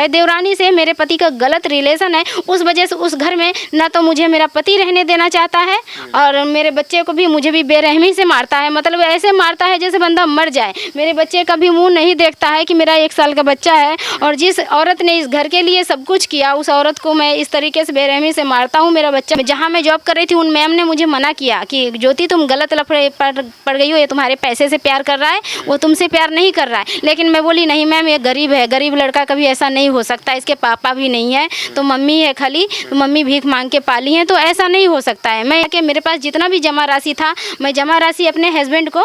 है। देवरानी से मेरे पति का गलत रिलेशन है, उस वजह से उस घर में ना तो मुझे मेरा पति रहने देना चाहता है और मेरे बच्चे को भी मुझे भी बेरहमी से मारता है। मतलब ऐसे मारता है जैसे बंदा मर जाए। मेरे बच्चे का भी मुँह नहीं देखता है कि मेरा 1 साल का बच्चा है। और जिस औरत ने इस घर के लिए सब कुछ किया, उस औरत को मैं इस तरीके से बेरहमी से मारता हूँ। मेरा बच्चा, जहाँ मैं जॉब कर रही थी, उन मैम ने मुझे मना किया कि ज्योति तुम गलत लफड़े पड़ गई हो, ये तुम्हारे पैसे से प्यार कर रहा है, वो तुमसे प्यार नहीं कर रहा है। लेकिन मैं बोली नहीं मैम, ये गरीब है, गरीब लड़का कभी ऐसा नहीं हो सकता, इसके पापा भी नहीं है, तो मम्मी है खाली, तो मम्मी भीख मांग के पाली हैं, तो ऐसा नहीं हो सकता है। मैं कि मेरे पास जितना भी जमा राशि था, मैं जमा राशि अपने हस्बैंड को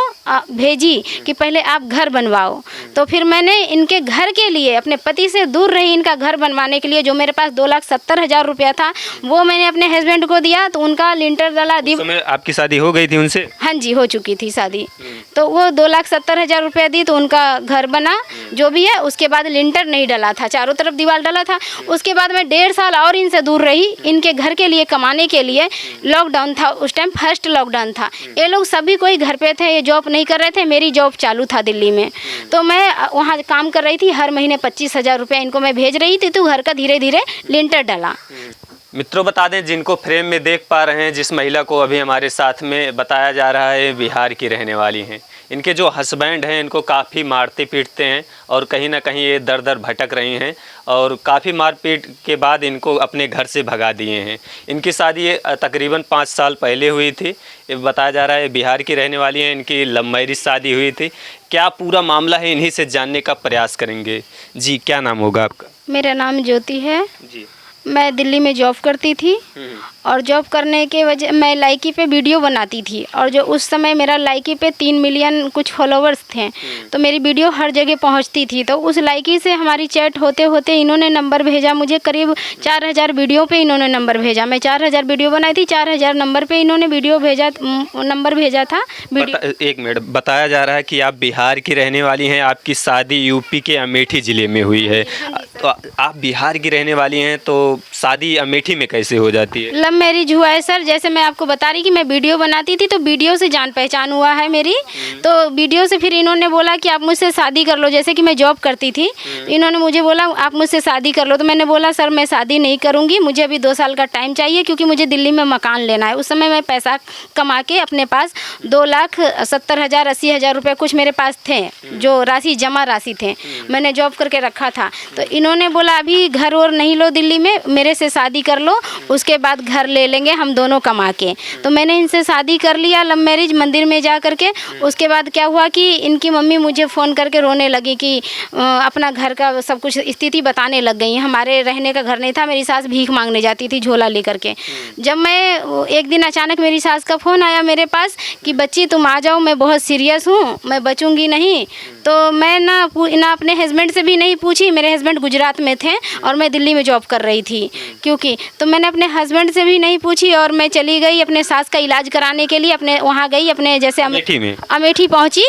भेजी कि पहले आप घर बनवाओ। तो फिर मैंने इनके घर के लिए अपने पति से दूर रही, इनका घर बनवाने के लिए जो मेरे पास 2,70,000 रुपया था, वो मैंने अपने हस्बैंड को दिया। तो उनका लिंटर डला। उस समय आपकी शादी हो गई थी उनसे? हाँ जी, हो चुकी थी शादी। तो वो 2,70,000 रुपया दी, तो उनका घर बना जो भी है। उसके बाद लिंटर नहीं डला था, चारों तरफ दीवार डला था। उसके बाद मैं 1.5 साल और इनसे दूर रही, इनके घर के लिए कमाने के लिए। लॉकडाउन था उस टाइम, फर्स्ट लॉकडाउन था। ये लोग सभी कोई घर पे थे, ये जॉब नहीं कर रहे थे। मेरी जॉब चालू था दिल्ली में, तो मैं वहाँ काम कर रही थी। हर महीने 25,000 रुपया इनको मैं भेज रही थी, तो घर का धीरे धीरे लिंटर डला। मित्रों, बता दें जिनको फ्रेम में देख पा रहे हैं, जिस महिला को अभी हमारे साथ में बताया जा रहा है, बिहार की रहने वाली हैं। इनके जो हस्बैंड हैं, इनको काफ़ी मारते पीटते हैं और कहीं ना कहीं ये दर दर भटक रही हैं और काफ़ी मारपीट के बाद इनको अपने घर से भगा दिए हैं। इनकी शादी तकरीबन 5 साल पहले हुई थी। ये बताया जा रहा है बिहार की रहने वाली हैं, इनकी लव मैरिज शादी हुई थी। क्या पूरा मामला है, इन्हीं से जानने का प्रयास करेंगे। जी, क्या नाम होगा आपका? मेरा नाम ज्योति है जी। मैं दिल्ली में जॉब करती थी और जॉब करने के वजह मैं लाइकी पे वीडियो बनाती थी। और जो उस समय मेरा लाइकी पे 3 मिलियन कुछ फॉलोवर्स थे, तो मेरी वीडियो हर जगह पहुंचती थी। तो उस लाइकी से हमारी चैट होते होते इन्होंने नंबर भेजा मुझे। करीब 4,000 वीडियो पे इन्होंने नंबर भेजा। मैं 4,000 वीडियो बनाई थी, 4,000 नंबर पे इन्होंने वीडियो भेजा, नंबर भेजा था। एक मिनट, बताया जा रहा है कि आप बिहार की रहने वाली हैं, आपकी शादी यूपी के अमेठी ज़िले में हुई है। तो आप बिहार की रहने वाली हैं, तो शादी अमेठी में कैसे हो जाती है? लव मैरिज हुआ है सर। जैसे मैं आपको बता रही कि मैं वीडियो बनाती थी, तो वीडियो से जान पहचान हुआ है मेरी। तो वीडियो से फिर इन्होंने बोला कि आप मुझसे शादी कर लो। जैसे कि मैं जॉब करती थी, इन्होंने मुझे बोला आप मुझसे शादी कर लो। तो मैंने बोला सर मैं शादी नहीं करूँगी, मुझे अभी 2 साल का टाइम चाहिए, क्योंकि मुझे दिल्ली में मकान लेना है। उस समय मैं पैसा कमा के अपने पास 2,70,000 80,000 रुपये कुछ मेरे पास थे, जो राशि जमा राशि थे, मैंने जॉब करके रखा था। तो इन्होंने बोला अभी घर और नहीं लो दिल्ली में, मेरे से शादी कर लो, उसके बाद घर ले लेंगे हम दोनों कमा के। तो मैंने इनसे शादी कर लिया, लव मैरिज, मंदिर में जा करके। उसके बाद क्या हुआ कि इनकी मम्मी मुझे फ़ोन करके रोने लगी कि अपना घर का सब कुछ स्थिति बताने लग गई। हमारे रहने का घर नहीं था, मेरी सास भीख मांगने जाती थी झोला लेकर के। जब मैं एक दिन अचानक मेरी सास का फ़ोन आया मेरे पास कि बच्ची तुम आ जाओ, मैं बहुत सीरियस हूँ, मैं बचूँगी नहीं। तो मैं ना अपने हस्बैंड से भी नहीं पूछी। मेरे हस्बैंड गुजरात में थे और मैं दिल्ली में जॉब कर रही थी, क्योंकि तो मैंने अपने हस्बैंड से भी नहीं पूछी और मैं चली गई अपने सास का इलाज कराने के लिए। अपने वहाँ गई, अपने जैसे अमेठी पहुँची,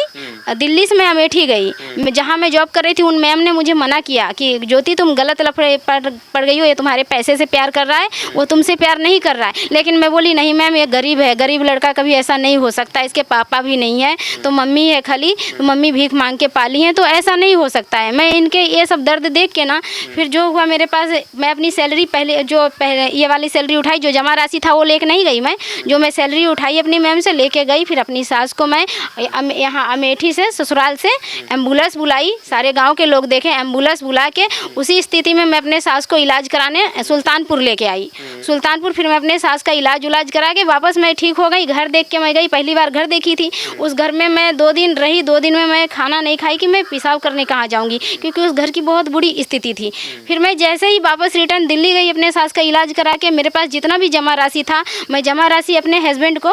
दिल्ली से मैं अमेठी गई। जहाँ मैं जॉब कर रही थी, उन मैम ने मुझे मना किया कि ज्योति तुम गलत लफड़े पड़ गई हो, ये तुम्हारे पैसे से प्यार कर रहा है, वो तुमसे प्यार नहीं कर रहा है। लेकिन मैं बोली नहीं मैम, ये गरीब है, गरीब लड़का कभी ऐसा नहीं हो सकता, इसके पापा भी नहीं है, तो मम्मी है खाली, तो मम्मी भीख मांग के पाली हैं, तो ऐसा नहीं हो सकता है। मैं इनके ये सब दर्द देख के ना, फिर जो हुआ मेरे पास, मैं अपनी सैलरी पहले ये वाली सैलरी उठाई, जो जमा राशि था वो लेके नहीं गई मैं, जो मैं सैलरी उठाई अपनी मैम से लेके गई। फिर अपनी सास को मैं यहाँ अमेठी से, ससुराल से एम्बुलेंस बुलाई, सारे गांव के लोग देखे, एम्बुलेंस बुला के उसी स्थिति में मैं अपने सास को इलाज कराने सुल्तानपुर लेके आई। सुल्तानपुर फिर मैं अपने सास का इलाज करा के वापस मैं ठीक हो गई। घर देख के मैं गई, पहली बार घर देखी थी। उस घर में मैं 2 दिन रही, 2 दिन में मैं खाना नहीं खाई कि मैं पेशाब करने कहाँ जाऊँगी, क्योंकि उस घर की बहुत बुरी स्थिति थी। फिर मैं जैसे ही वापस रिटर्न दिल्ली गई, अपने सास का इलाज करा के, मेरे पास जितना भी जमा राशि था, मैं जमा राशि अपने हस्बैंड को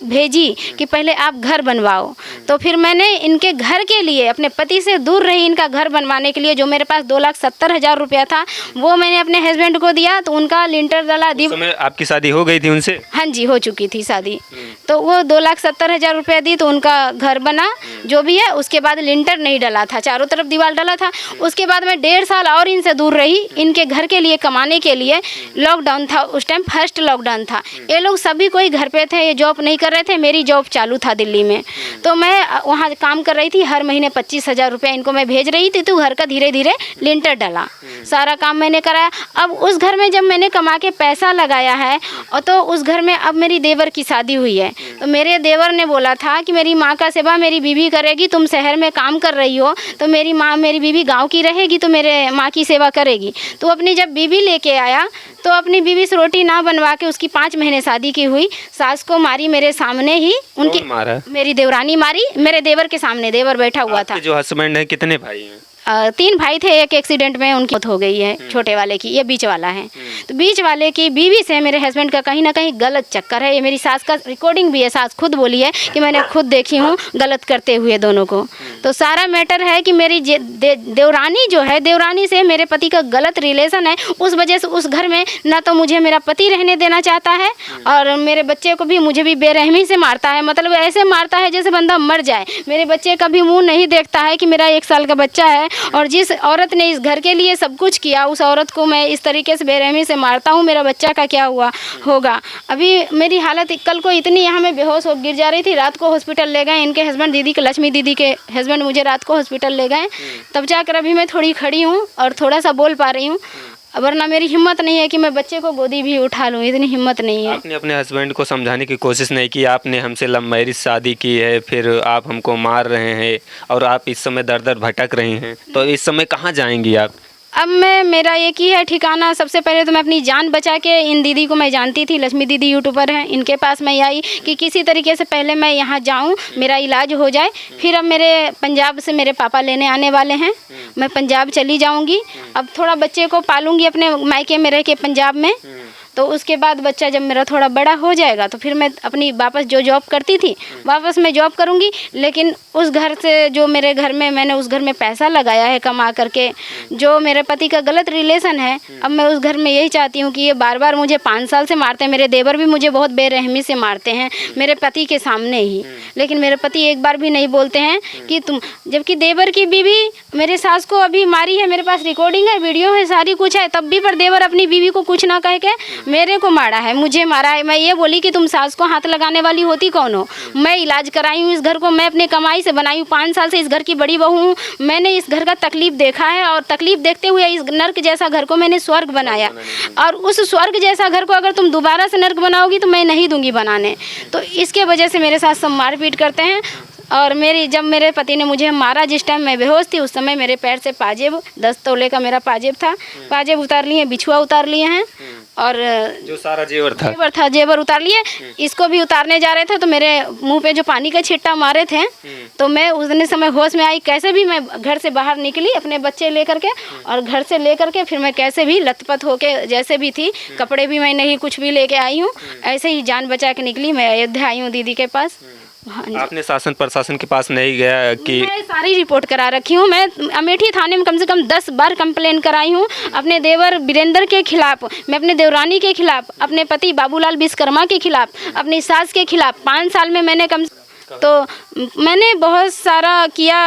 भेजी कि पहले आप घर बनवाओ। तो फिर मैंने इनके घर के लिए अपने पति से दूर रही, इनका घर बनवाने के लिए जो मेरे पास 2,70,000 रुपया था, वो मैंने अपने हस्बैंड को दिया। तो उनका लिंटर डला। उस समय आपकी शादी हो गई थी उनसे? हाँ जी, हो चुकी थी शादी। तो वो 2,70,000 रुपया दी, तो उनका घर बना जो भी है। उसके बाद लिंटर नहीं डला था, चारों तरफ दीवार डला था। उसके बाद मैं 1.5 साल और इनसे दूर रही, इनके घर के लिए कमाने के के लिए लॉकडाउन था, उस टाइम फर्स्ट लॉकडाउन था। ये लोग सभी कोई घर पे थे, ये जॉब नहीं कर रहे थे। मेरी जॉब चालू था दिल्ली में, तो मैं वहाँ काम कर रही थी। हर महीने 25,000 रुपये इनको मैं भेज रही थी। तो घर का धीरे धीरे लिंटर डाला, सारा काम मैंने कराया। अब उस घर में जब मैंने कमा के पैसा लगाया है, और तो उस घर में अब मेरी देवर की शादी हुई है। तो मेरे देवर ने बोला था कि मेरी माँ का सेवा मेरी बीवी करेगी, तुम शहर में काम कर रही हो तो मेरी माँ, मेरी बीवी गांव की रहेगी तो मेरे माँ की सेवा करेगी। तो अपनी जब बीवी लेके आया तो अपनी बीवी से रोटी ना बनवा के, उसकी 5 महीने शादी की हुई, सास को मारी मेरे सामने ही। उनकी मारा? मेरी देवरानी मारी, मेरे देवर के सामने। देवर बैठा हुआ था। जो हस्बैंड है कितने भाई हैं? 3 भाई थे, एक एक्सीडेंट में उनकी मौत हो गई है, छोटे वाले की, ये बीच वाला है। तो बीच वाले की बीवी से मेरे हस्बैंड का कहीं ना कहीं गलत चक्कर है। ये मेरी सास का रिकॉर्डिंग भी है, सास खुद बोली है कि मैंने खुद देखी हूँ गलत करते हुए दोनों को। तो सारा मैटर है कि मेरी देवरानी जो है, देवरानी से मेरे पति का गलत रिलेशन है। उस वजह से उस घर में ना तो मुझे मेरा पति रहने देना चाहता है, और मेरे बच्चे को भी, मुझे भी बेरहमी से मारता है। मतलब ऐसे मारता है जैसे बंदा मर जाए। मेरे बच्चे का भी मुँह नहीं देखता है कि मेरा 1 साल का बच्चा है, और जिस औरत ने इस घर के लिए सब कुछ किया, उस औरत को मैं इस तरीके से बेरहमी से मारता हूँ। मेरा बच्चा का क्या होगा। अभी मेरी हालत कल को इतनी, यहाँ मैं बेहोश हो गिर जा रही थी। रात को हॉस्पिटल ले गए इनके हस्बैंड, दीदी के, लक्ष्मी दीदी के हस्बैंड मुझे रात को हॉस्पिटल ले गए। तब जाकर अभी मैं थोड़ी खड़ी हूँ और थोड़ा सा बोल पा रही हूँ, वरना मेरी हिम्मत नहीं है कि मैं बच्चे को गोदी भी उठा लूँ, इतनी हिम्मत नहीं है। आपने अपने हस्बैंड को समझाने की कोशिश नहीं की? आपने हमसे लव मैरिज शादी की है, फिर आप हमको मार रहे हैं और आप इस समय दर दर भटक रही हैं, तो इस समय कहाँ जाएंगी आप? अब मेरा एक ही है ठिकाना। सबसे पहले तो मैं अपनी जान बचा के, इन दीदी को मैं जानती थी, लक्ष्मी दीदी यूट्यूबर हैं, इनके पास मैं आई कि किसी तरीके से पहले मैं यहाँ जाऊँ, मेरा इलाज हो जाए। फिर अब मेरे पंजाब से मेरे पापा लेने आने वाले हैं, मैं पंजाब चली जाऊँगी। अब थोड़ा बच्चे को पालूँगी अपने मायके में रह के पंजाब में। तो उसके बाद बच्चा जब मेरा थोड़ा बड़ा हो जाएगा तो फिर मैं अपनी वापस जो जॉब करती थी वापस मैं जॉब करूँगी। लेकिन उस घर से, जो मेरे घर में मैंने उस घर में पैसा लगाया है कमा करके, जो मेरे पति का गलत रिलेशन है, अब मैं उस घर में यही चाहती हूँ कि ये बार बार मुझे 5 साल से मारते हैं। मेरे देवर भी मुझे बहुत बेरहमी से मारते हैं मेरे पति के सामने ही, लेकिन मेरे पति एक बार भी नहीं बोलते हैं कि तुम, जबकि देवर की बीवी मेरे सास को अभी मारी है, मेरे पास रिकॉर्डिंग है, वीडियो है, सारी कुछ है, तब भी पर देवर अपनी बीवी को कुछ ना कह के मेरे को मारा है, मुझे मारा है। मैं ये बोली कि तुम सास को हाथ लगाने वाली होती कौन हो? मैं इलाज कराई हूँ इस घर को, मैं अपनी कमाई से बनाई हूँ। 5 साल से इस घर की बड़ी बहू हूँ। मैंने इस घर का तकलीफ देखा है, और तकलीफ देखते हुए इस नर्क जैसा घर को मैंने स्वर्ग बनाया। और उस स्वर्ग जैसा घर को अगर तुम दोबारा से नर्क बनाओगी तो मैं नहीं दूंगी बनाने। तो इसके वजह से मेरे साथ सब मारपीट करते हैं। और जब मेरे पति ने मुझे मारा, जिस टाइम मैं बेहोश थी, उस समय मेरे पैर से पाजेब, 10 तोले का मेरा पाजेब था, पाजेब उतार लिए, बिछुआ उतार लिए हैं, और जो सारा जेवर था जेवर उतार लिए। इसको भी उतारने जा रहे थे तो मेरे मुंह पे जो पानी का छिट्टा मारे थे, तो मैं उतने समय होश में आई। कैसे भी मैं घर से बाहर निकली अपने बच्चे लेकर के, और घर से लेकर के फिर मैं कैसे भी लथपथ होके जैसे भी थी, कपड़े भी मैं नहीं कुछ भी लेके आई हूँ, ऐसे ही जान बचा के निकली। मैं अयोध्या आई हूँ दीदी के पास। हाँ, आपने शासन प्रशासन के पास नहीं गया कि? मैं सारी रिपोर्ट करा रखी हूँ। मैं अमेठी थाने में कम से कम 10 बार कंप्लेन कराई हूँ, अपने देवर वीरेंद्र के खिलाफ, मैं अपने देवरानी के खिलाफ, अपने पति बाबूलाल विश्वकर्मा के खिलाफ, अपनी सास के खिलाफ। 5 साल में मैंने मैंने बहुत सारा किया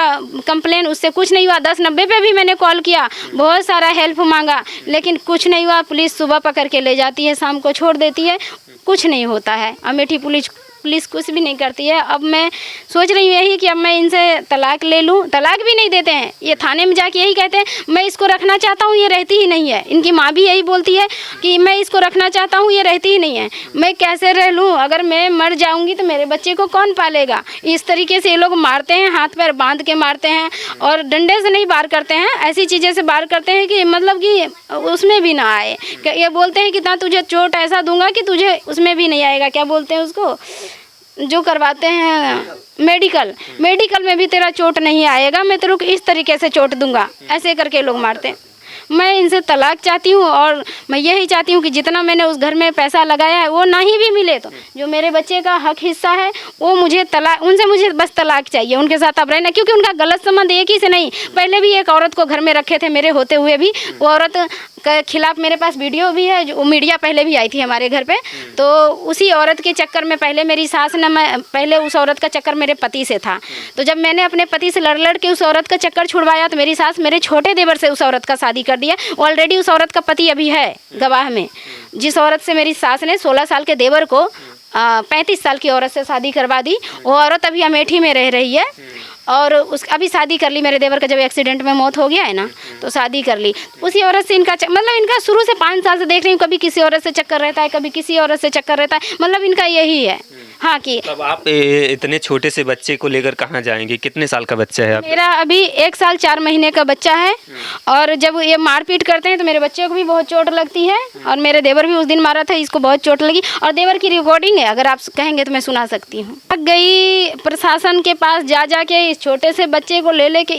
कंप्लेन, उससे कुछ नहीं हुआ। 1090 पे भी मैंने कॉल किया, बहुत सारा हेल्प मांगा, लेकिन कुछ नहीं हुआ। पुलिस सुबह पकड़ के ले जाती है, शाम को छोड़ देती है, कुछ नहीं होता है। अमेठी पुलिस कुछ भी नहीं करती है। अब मैं सोच रही हूँ यही कि अब मैं इनसे तलाक ले लूँ, तलाक भी नहीं देते हैं। ये थाने में जाके यही कहते हैं मैं इसको रखना चाहता हूँ, ये रहती ही नहीं है। इनकी माँ भी यही बोलती है कि मैं इसको रखना चाहता हूँ, ये रहती ही नहीं है। मैं कैसे रह लूँ? अगर मैं मर जाऊँगी तो मेरे बच्चे को कौन पालेगा? इस तरीके से ये लोग मारते हैं, हाथ पैर बांध के मारते हैं, और डंडे से नहीं बार करते हैं, ऐसी चीज़ें से बार करते हैं कि मतलब कि उसमें भी ना आए। ये बोलते हैं कि ना तुझे चोट ऐसा दूंगा कि तुझे उसमें भी नहीं आएगा। क्या बोलते हैं उसको, जो करवाते हैं मेडिकल में भी तेरा चोट नहीं आएगा, मैं तेरे को इस तरीके से चोट दूंगा, ऐसे करके लोग मारते हैं। मैं इनसे तलाक चाहती हूँ, और मैं यही चाहती हूँ कि जितना मैंने उस घर में पैसा लगाया है वो नहीं भी मिले तो जो मेरे बच्चे का हक हिस्सा है वो मुझे उनसे मुझे बस तलाक चाहिए, उनके साथ अब रहना। क्योंकि उनका गलत संबंध एक ही से नहीं, पहले भी एक औरत को घर में रखे थे मेरे होते हुए भी, वो औरत के खिलाफ मेरे पास वीडियो भी है, जो मीडिया पहले भी आई थी हमारे घर पे। तो उसी औरत के चक्कर में पहले मेरी सास ने, मैं पहले उस औरत का चक्कर मेरे पति से था। तो जब मैंने अपने पति से लड़ लड़ के उस औरत का चक्कर छुड़वाया तो मेरी सास मेरे छोटे देवर से उस औरत का शादी कर दिया। ऑलरेडी उस औरत का पति अभी है गवाह में। जिस औरत से मेरी सास ने 16 साल के देवर को 35 साल की औरत से शादी करवा दी, वो औरत अभी अमेठी में रह रही है। और उस अभी शादी कर ली मेरे देवर का, जब एक्सीडेंट में मौत हो गया है ना, तो शादी कर ली। उसी औरत से इनका मतलब इनका शुरू से 5 साल से देख रही हूँ, कभी किसी औरत से चक्कर रहता है, कभी किसी औरत से चक्कर रहता है, मतलब इनका यही है। हाँ कि तब आप इतने छोटे से बच्चे को लेकर कहाँ जाएंगे? कितने साल का बच्चा है आप? मेरा अभी 1 साल 4 महीने का बच्चा है। और जब ये मारपीट करते हैं तो मेरे बच्चे को भी बहुत चोट लगती है, और मेरे देवर भी उस दिन मारा था, इसको बहुत चोट लगी। और देवर की रिकॉर्डिंग है, अगर आप कहेंगे तो मैं सुना सकती हूँ। थक गई प्रशासन के पास जा जा के, इस छोटे से बच्चे को ले लेके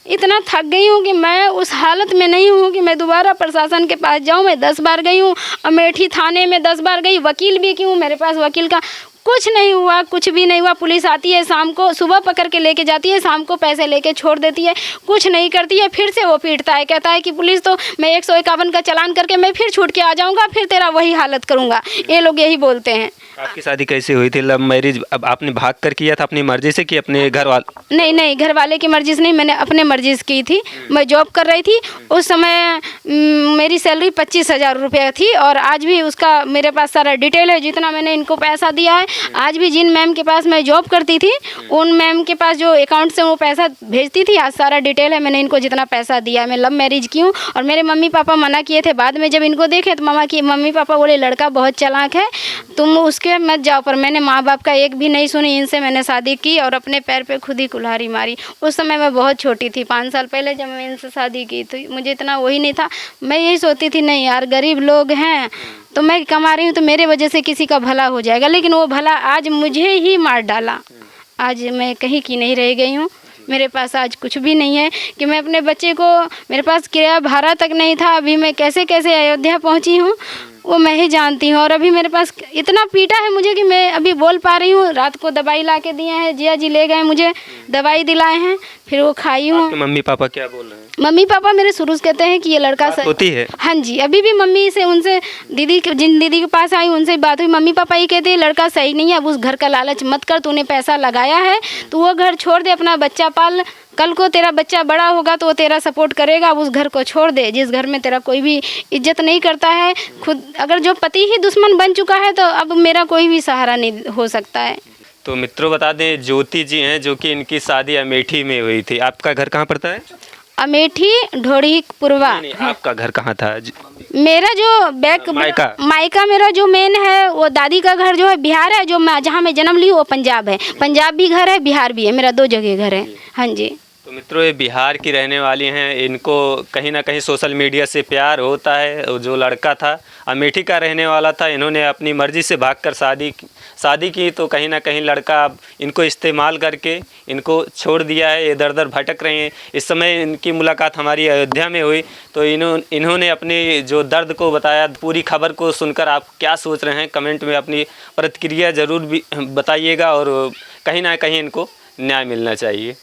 इतना थक गई हूँ कि मैं उस हालत में नहीं हूँ कि मैं दोबारा प्रशासन के पास जाऊँ। मैं 10 बार गई हूँ, अमेठी थाने में 10 बार गई, वकील भी की हूँ, मेरे पास वकील का कुछ नहीं हुआ, कुछ भी नहीं हुआ। पुलिस आती है शाम को, सुबह पकड़ के लेके जाती है, शाम को पैसे लेके छोड़ देती है, कुछ नहीं करती है। फिर से वो पीटता है, कहता है कि पुलिस तो मैं 151 का चालान करके मैं फिर छूट के आ जाऊँगा, फिर तेरा वही हालत करूँगा। ये लोग यही बोलते हैं। आपकी शादी कैसे हुई थी? Love marriage? अब आपने भाग कर किया था अपनी मर्जी से कि अपने घर वाले? नहीं, घर वाले की मर्जी से नहीं, मैंने अपने मर्जी से की थी। मैं जॉब कर रही थी उस समय। मेरी सैलरी 25,000 रुपये थी, और आज भी उसका मेरे पास सारा डिटेल है, जितना मैंने इनको पैसा दिया है। आज भी जिन मैम के पास मैं जॉब करती थी, उन मैम के पास जो अकाउंट से वो पैसा भेजती थी, आज सारा डिटेल है, मैंने इनको जितना पैसा दिया है। मैं लव मैरिज की हूँ, और मेरे मम्मी पापा मना किए थे। बाद में जब इनको देखे तो मम्मी पापा बोले लड़का बहुत चालाक है, तुम उसके मत जाओ। पर मैंने माँ बाप का एक भी नहीं सुनी, इनसे मैंने शादी की और अपने पैर पे खुद ही कुल्हाड़ी मारी। उस समय मैं बहुत छोटी थी, 5 साल पहले जब मैं इनसे शादी की तो मुझे इतना वही नहीं था। मैं यही सोचती थी नहीं यार, गरीब लोग हैं, तो मैं कमा रही हूँ तो मेरे वजह से किसी का भला हो जाएगा। लेकिन वो भला आज मुझे ही मार डाला। आज मैं कहीं की नहीं रह गई हूँ। मेरे पास आज कुछ भी नहीं है कि मैं अपने बच्चे को, मेरे पास किराया भाड़ा तक नहीं था। अभी मैं कैसे कैसे अयोध्या पहुँची हूँ वो मैं ही जानती हूँ। और अभी मेरे पास इतना पीटा है मुझे कि मैं अभी बोल पा रही हूँ। रात को दवाई ला के दिए हैं, जिया जी ले गए मुझे, दवाई दिलाए हैं, फिर वो खाई हूँ। मम्मी पापा क्या बोल रहे हैं? मम्मी पापा मेरे शुरू से कहते हैं कि ये लड़का बात होती है? हाँ जी, अभी भी मम्मी से, उनसे जिन दीदी के पास आई उनसे बात हुई। मम्मी पापा ये कहते हैं लड़का सही नहीं है, अब उस घर का लालच मत कर, तूने पैसा लगाया है तो वो घर छोड़ दे, अपना बच्चा पाल। कल को तेरा बच्चा बड़ा होगा तो वो तेरा सपोर्ट करेगा। अब उस घर को छोड़ दे, जिस घर में तेरा कोई भी इज्जत नहीं करता है। खुद अगर जो पति ही दुश्मन बन चुका है तो अब मेरा कोई भी सहारा नहीं हो सकता है। तो मित्रों बता दें, ज्योति जी हैं जो कि इनकी शादी अमेठी में हुई थी। आपका घर कहाँ पड़ता है? अमेठी ढोड़ी पुरवा। नहीं, आपका घर कहाँ था? मेरा जो मायका मेरा जो मेन है वो दादी का घर जो है बिहार है, जो मैं जहाँ मैं जन्म ली वो पंजाब है। पंजाब भी घर है, बिहार भी है, मेरा 2 जगह घर है। हाँ जी। तो मित्रों ये बिहार की रहने वाली हैं। इनको कहीं ना कहीं सोशल मीडिया से प्यार होता है। जो लड़का था अमेठी का रहने वाला था, इन्होंने अपनी मर्ज़ी से भागकर शादी की। तो कहीं ना कहीं लड़का इनको इस्तेमाल करके इनको छोड़ दिया है। इधर उधर भटक रहे हैं। इस समय इनकी मुलाकात हमारी अयोध्या में हुई तो इन्होंने अपने जो दर्द को बताया। पूरी खबर को सुनकर आप क्या सोच रहे हैं, कमेंट में अपनी प्रतिक्रिया ज़रूर भी बताइएगा। और कहीं ना कहीं इनको न्याय मिलना चाहिए।